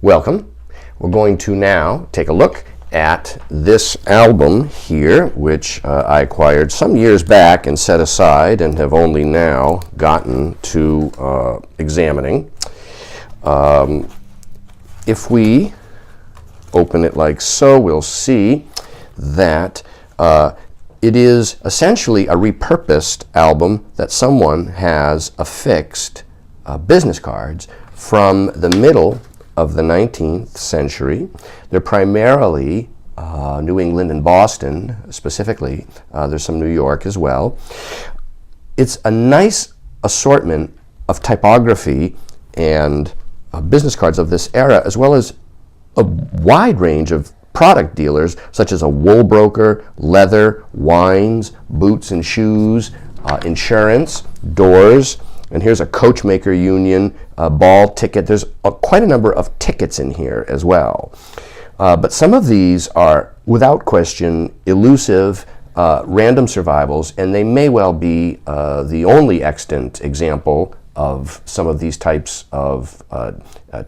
Welcome. We're going to now take a look at this album here, which I acquired some years back and set aside and have only now gotten to examining. If we open it like so, we'll see that it is essentially a repurposed album that someone has affixed business cards from the middle of the 19th century. They're primarily New England and Boston, specifically. There's some New York as well. It's a nice assortment of typography and business cards of this era, as well as a wide range of product dealers, such as a wool broker, leather, wines, boots and shoes, insurance, doors, and here's a coachmaker union, ball ticket. There's quite a number of tickets in here as well. But some of these are, without question, elusive, random survivals, and they may well be the only extant example of some of these types of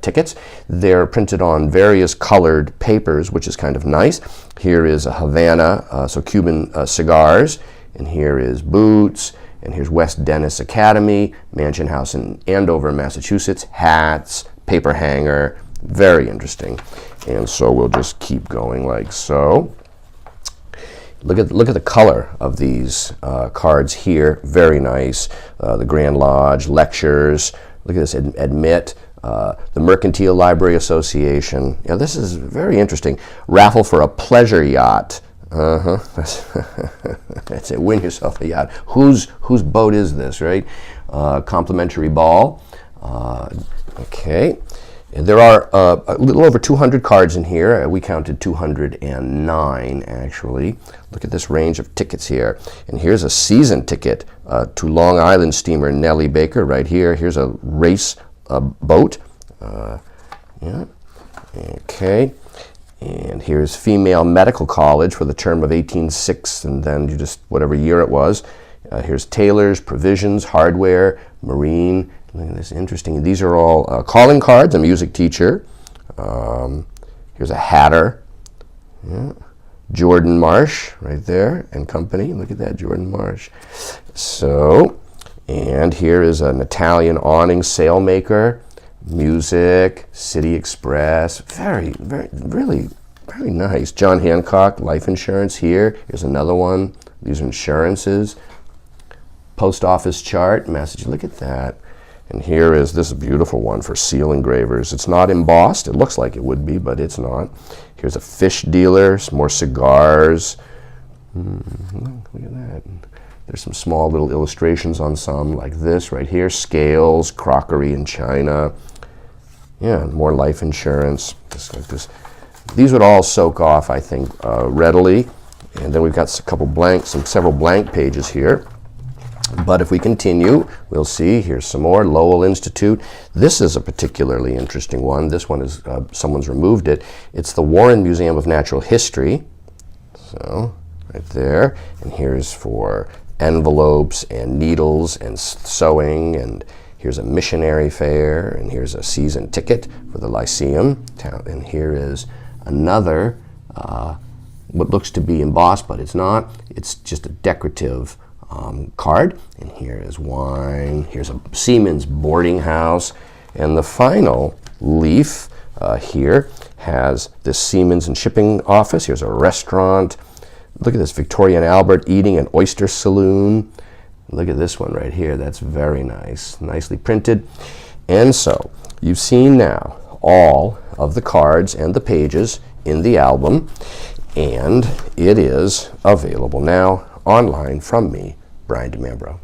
tickets. They're printed on various colored papers, which is kind of nice. Here is a Havana, so Cuban cigars, and here is boots, and here's West Dennis Academy, Mansion House in Andover, Massachusetts, hats, paper hanger, very interesting. And so we'll just keep going like so. Look at the color of these cards here, very nice. The Grand Lodge, lectures, look at this, admit, the Mercantile Library Association. Yeah, this is very interesting. Raffle for a pleasure yacht. That's it, win yourself a yacht. Whose boat is this, right? Complimentary ball. Okay. And there are a little over 200 cards in here. We counted 209, actually. Look at this range of tickets here. And here's a season ticket to Long Island steamer Nelly Baker right here. Here's a race boat. Yeah. Okay. And here's Female Medical College for the term of 1806, and then you just whatever year it was. Here's Tailors, Provisions, Hardware, Marine. Look at this, interesting. These are all calling cards, a music teacher. Here's a Hatter. Yeah. Jordan Marsh right there and company. Look at that, Jordan Marsh. So, and here is an Italian awning sailmaker. Music, City Express, really very nice. John Hancock, life insurance here. Here's another one. These are insurances. Post office chart, message, look at that. And here is this beautiful one for seal engravers. It's not embossed. It looks like it would be, but it's not. Here's a fish dealer, some more cigars. Look at that. There's some small little illustrations on some, like this right here. Scales, crockery in China. Yeah, more life insurance, just like this. These would all soak off, I think, readily. And then we've got several blank pages here. But if we continue, we'll see, here's some more, Lowell Institute. This is a particularly interesting one. This one is, someone's removed it. It's the Warren Museum of Natural History. So, right there. And here's for envelopes and needles and sewing, and here's a missionary fair, and here's a season ticket for the Lyceum. And here is another, what looks to be embossed, but it's not. It's just a decorative card. And here is wine. Here's a Seamen's boarding house. And the final leaf here has this Seamen's and shipping office. Here's a restaurant. Look at this, Victoria and Albert Eating and Oyster Saloon. Look at this one right here. That's very nice, nicely printed. And so you've seen now all of the cards and the pages in the album, and it is available now online from me, Brian DeMambro.